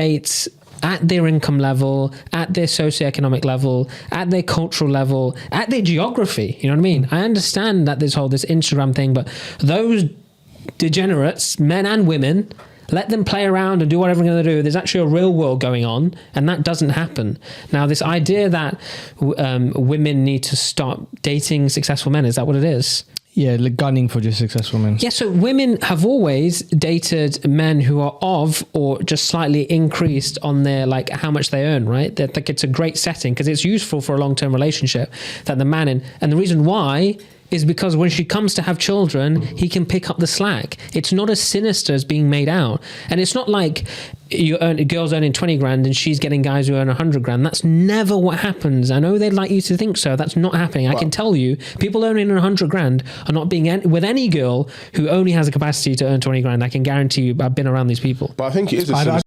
dates at their income level, at their socioeconomic level, at their cultural level, at their geography. You know what I mean? I understand that this Instagram thing, but those degenerates, men and women, let them play around and do whatever they're going to do. There's actually a real world going on, and that doesn't happen. Now, this idea that women need to stop dating successful men, is that what it is? Yeah, like gunning for just successful men. Yeah, so women have always dated men who are of or just slightly increased on their, like, how much they earn, right? That, like, it's a great setting because it's useful for a long-term relationship that the man in. And the reason why is because when she comes to have children, he can pick up the slack. It's not as sinister as being made out. And it's not like a girl's earning 20 grand and she's getting guys who earn 100 grand. That's never what happens. I know they'd like you to think so. That's not happening. I can tell you, people earning 100 grand are not being with any girl who only has a capacity to earn 20 grand. I can guarantee you, I've been around these people. But I think it is a